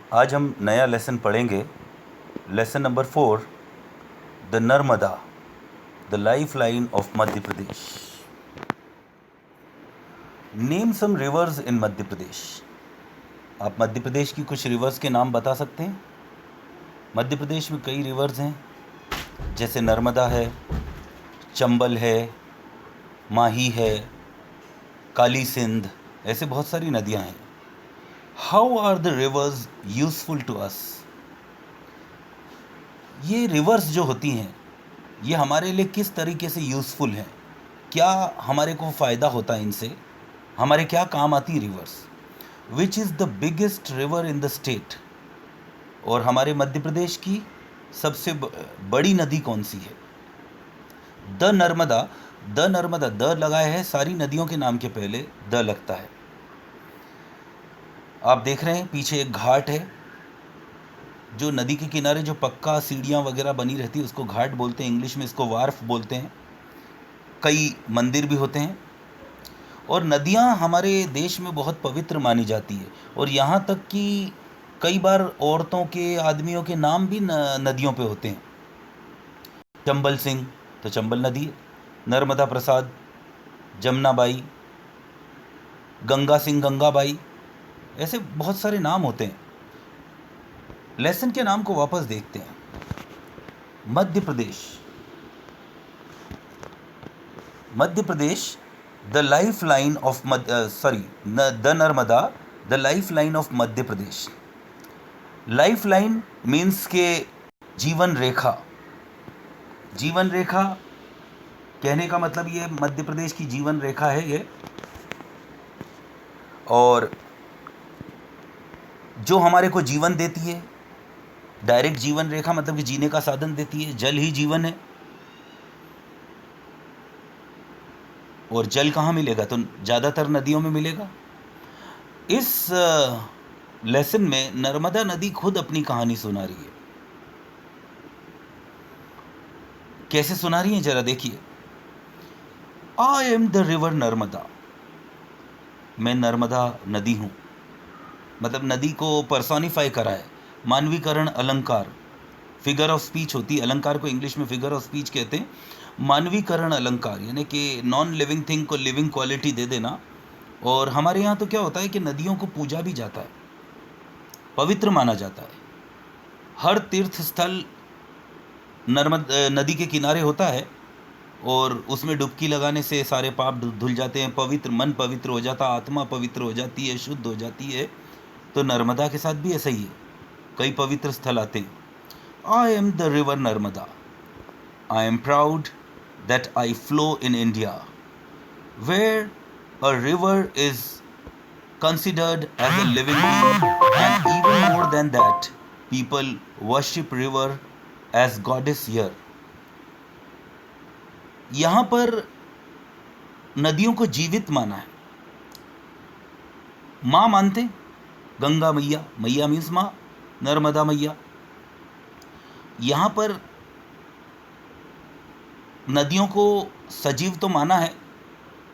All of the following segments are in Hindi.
आज हम नया लेसन पढ़ेंगे। Lesson number 4, the Narmada, the lifeline of Madhya Pradesh. Name some rivers in Madhya Pradesh. आप मध्य प्रदेश की कुछ रिवर्स के नाम बता सकते हैं? मध्य प्रदेश में कई रिवर्स हैं, जैसे नर्मदा है, चंबल है, माही है, काली सिंध, ऐसे बहुत सारी नदियां हैं। How are the rivers useful to us? ये रिवर्स जो होती हैं, ये हमारे लिए किस तरीके से यूज़फुल हैं? क्या हमारे को फ़ायदा होता है इनसे? हमारे क्या काम आती reverse? Which is the biggest river in the state? और हमारे मध्य प्रदेश की सबसे बड़ी नदी कौन सी है? The Narmada. The Narmada, the लगाया है, सारी नदियों के नाम के पहले द लगता है। आप देख रहे हैं पीछे एक घाट है, जो नदी के किनारे जो पक्का सीढ़ियाँ वगैरह बनी रहती है उसको घाट बोलते हैं, इंग्लिश में इसको वार्फ बोलते हैं। कई मंदिर भी होते हैं। और नदियाँ हमारे देश में बहुत पवित्र मानी जाती है, और यहाँ तक कि कई बार औरतों के, आदमियों के नाम भी नदियों पे होते हैं। चंबल सिंह तो चंबल नदी है, नर्मदा प्रसाद जमुनाबाई, गंगा सिंह गंगाबाई, ऐसे बहुत सारे नाम होते हैं। लेसन के नाम को वापस देखते हैं। Madhya Pradesh, Madhya Pradesh, the lifeline of the Narmada, the lifeline of Madhya Pradesh. Lifeline means के जीवन रेखा। जीवन रेखा कहने का मतलब ये मध्य प्रदेश की जीवन रेखा है ये। और जो हमारे को जीवन देती है, डायरेक्ट जीवन रेखा मतलब कि जीने का साधन देती है। जल ही जीवन है, और जल कहाँ मिलेगा? तो ज़्यादातर नदियों में मिलेगा। इस लेसन में नर्मदा नदी खुद अपनी कहानी सुना रही है। कैसे सुना रही है जरा देखिए। आई एम द रिवर नर्मदा। मैं नर्मदा नदी हूँ, मतलब नदी को पर्सोनिफाई करा है। मानवीकरण अलंकार, फिगर ऑफ स्पीच होती है। अलंकार को इंग्लिश में फिगर ऑफ स्पीच कहते हैं। मानवीकरण अलंकार यानी कि नॉन लिविंग थिंग को लिविंग क्वालिटी दे देना। और हमारे यहाँ तो क्या होता है कि नदियों को पूजा भी जाता है, पवित्र माना जाता है। हर तीर्थ स्थल नदी के किनारे होता है, और उसमें डुबकी लगाने से सारे पाप धुल जाते हैं, पवित्र मन पवित्र हो जाता, आत्मा पवित्र हो जाती है, शुद्ध हो जाती है। तो नर्मदा के साथ भी ऐसा ही है, कई पवित्र स्थल आते हैं। I am the river Narmada, I am proud that I flow in India, where a river is considered as a living being, and even more than that, people worship river as goddess here. यहाँ पर नदियों को जीवित माना है। माँ मानते, गंगा मैया, मैया मीन्स माँ, नर्मदा मैया। यहाँ पर नदियों को सजीव तो माना है,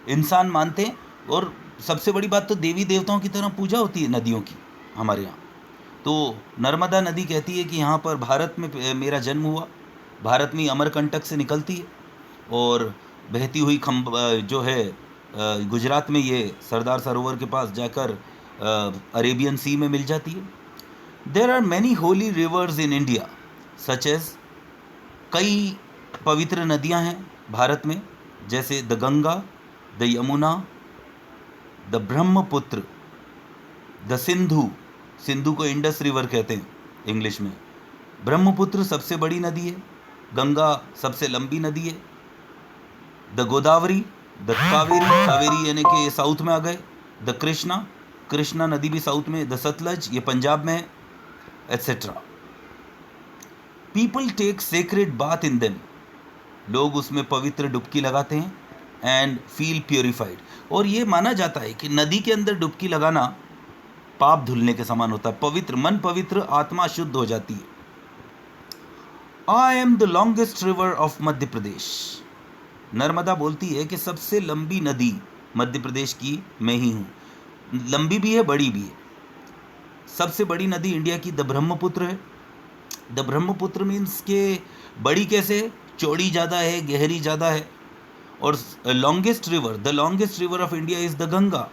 इंसान मानते हैं। और सबसे बड़ी बात तो देवी देवताओं की तरह पूजा होती है नदियों की हमारे यहाँ। तो नर्मदा नदी कहती है कि यहाँ पर भारत में मेरा जन्म हुआ, भारत में अमरकंटक से निकलती है, और बहती हुई जो है गुजरात में ये सरदार सरोवर के पास जाकर अरेबियन सी में मिल जाती है। There are many holy rivers in India such as. कई पवित्र नदियाँ हैं भारत में, जैसे the Ganga, the Yamuna, the Brahmaputra, the Sindhu. Sindhu को इंडस रिवर कहते हैं इंग्लिश में। ब्रह्मपुत्र सबसे बड़ी नदी है, गंगा सबसे लंबी नदी है, द गोदावरी, द कावेरी, कावेरी यानी कि साउथ में आ गए, द कृष्णा, कृष्णा नदी भी साउथ में, द सतलज ये पंजाब में है, etcetera. People take sacred bath in them, लोग उसमें पवित्र डुबकी लगाते हैं, एंड फील प्योरीफाइड। और ये माना जाता है कि नदी के अंदर डुबकी लगाना पाप धुलने के समान होता है, पवित्र मन पवित्र, आत्मा शुद्ध हो जाती है। I am the longest river of Madhya Pradesh. Narmada बोलती है कि सबसे लंबी नदी मध्य प्रदेश की मैं ही हूँ। लंबी भी है, बड़ी भी है। सबसे बड़ी नदी इंडिया की द ब्रह्मपुत्र है। द ब्रह्मपुत्र मीन्स के बड़ी कैसे है, चौड़ी ज़्यादा है, गहरी ज़्यादा है। और longest river, the longest river of India is the Ganga.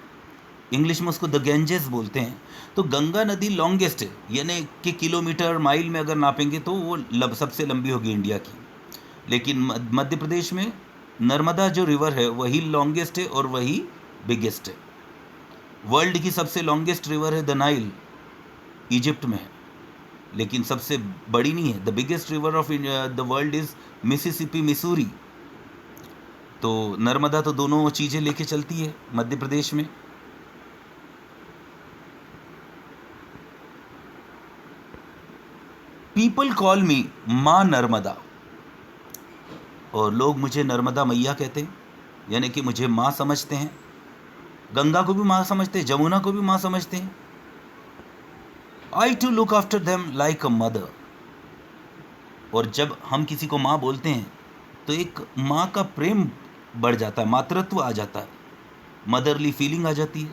English में उसको द गैंजेस बोलते हैं। तो गंगा नदी लॉन्गेस्ट है, यानी कि किलोमीटर माइल में अगर नापेंगे तो वो सबसे लंबी होगी इंडिया की। लेकिन मध्य प्रदेश में नर्मदा जो रिवर है वही लॉन्गेस्ट है और वही बिगेस्ट है। वर्ल्ड की सबसे लॉन्गेस्ट रिवर है द नाइल, इजिप्ट में है, लेकिन सबसे बड़ी नहीं है। The biggest river of the world is Mississippi, Missouri. तो नर्मदा तो दोनों चीज़ें लेके चलती है मध्य प्रदेश में। पीपल कॉल मी माँ नर्मदा, और लोग मुझे नर्मदा मैया कहते हैं, यानी कि मुझे माँ समझते हैं। गंगा को भी माँ समझते हैं, जमुना को भी माँ समझते हैं। I too look after them like a mother. और जब हम किसी को माँ बोलते हैं तो एक माँ का प्रेम बढ़ जाता है, मातृत्व आ जाता है, मदरली फीलिंग आ जाती है।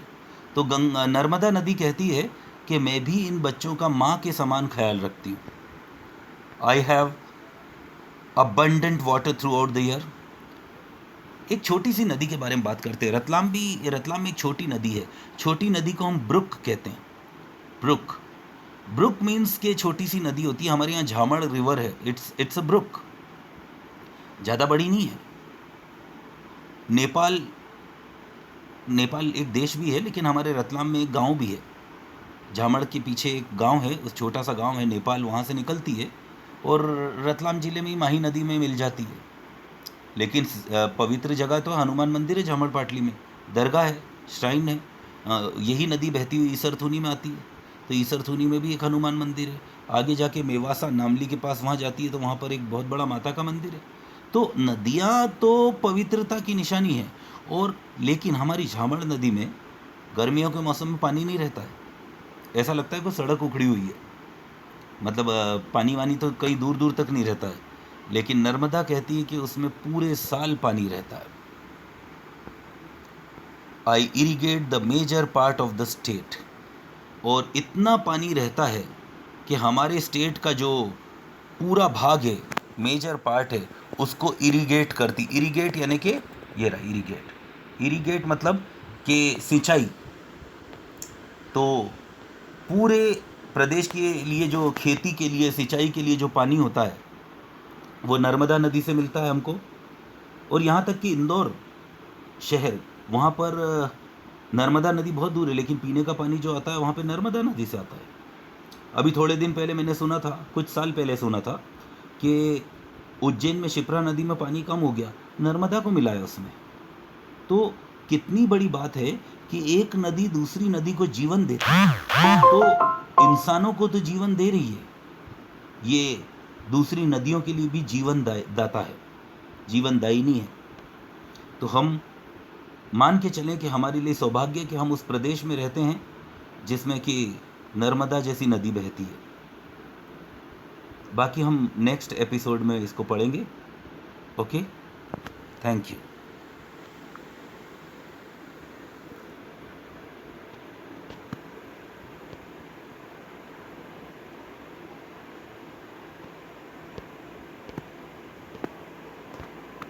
तो नर्मदा नदी कहती है कि मैं भी इन बच्चों का माँ के समान ख्याल रखती हूँ। I have abundant water through out the year. एक छोटी सी नदी के बारे में बात करते हैं। रतलाम में एक छोटी नदी है। छोटी नदी को हम ब्रुक कहते हैं। ब्रुक मीन्स के छोटी सी नदी होती है। हमारे यहाँ झामड़ रिवर है, इट्स अ ब्रुक, ज़्यादा बड़ी नहीं है। नेपाल एक देश भी है, लेकिन हमारे रतलाम में एक गांव भी है। झामड़ के पीछे एक गांव है, उस छोटा सा गांव है, नेपाल वहाँ से निकलती है और रतलाम ज़िले में ही माही नदी में मिल जाती है। लेकिन पवित्र जगह तो हनुमान मंदिर है झामड़ पाटली में, दरगाह है, श्राइन है। यही नदी बहती हुई ईसरथुनी में आती है, तो ईसरथुनी में भी एक हनुमान मंदिर है। आगे जाके मेवासा नामली के पास वहाँ जाती है तो वहाँ पर एक बहुत बड़ा माता का मंदिर है। तो नदियाँ तो पवित्रता की निशानी है। और लेकिन हमारी झामड़ नदी में गर्मियों के मौसम में पानी नहीं रहता है, ऐसा लगता है कोई सड़क उखड़ी हुई है, मतलब पानी वानी तो कई दूर दूर तक नहीं रहता है। लेकिन नर्मदा कहती है कि उसमें पूरे साल पानी रहता है। I irrigate the major part of the state. और इतना पानी रहता है कि हमारे स्टेट का जो पूरा भाग है, मेजर पार्ट है, उसको इरीगेट करती। इरीगेट यानी कि ये रहा इरीगेट मतलब कि सिंचाई। तो पूरे प्रदेश के लिए जो खेती के लिए, सिंचाई के लिए जो पानी होता है वो नर्मदा नदी से मिलता है हमको। और यहाँ तक कि इंदौर शहर, वहाँ पर नर्मदा नदी बहुत दूर है, लेकिन पीने का पानी जो आता है वहाँ पे नर्मदा नदी से आता है। अभी थोड़े दिन पहले मैंने सुना था, कुछ साल पहले सुना था कि उज्जैन में शिप्रा नदी में पानी कम हो गया, नर्मदा को मिला है उसमें। तो कितनी बड़ी बात है कि एक नदी दूसरी नदी को जीवन देती है। तो इंसानों को तो जीवन दे रही है, ये दूसरी नदियों के लिए भी जीवन दाता है, जीवन दायिनी है। तो हम मान के चलें कि हमारे लिए सौभाग्य कि हम उस प्रदेश में रहते हैं जिसमें कि नर्मदा जैसी नदी बहती है। बाकी हम नेक्स्ट एपिसोड में इसको पढ़ेंगे। Okay, thank you.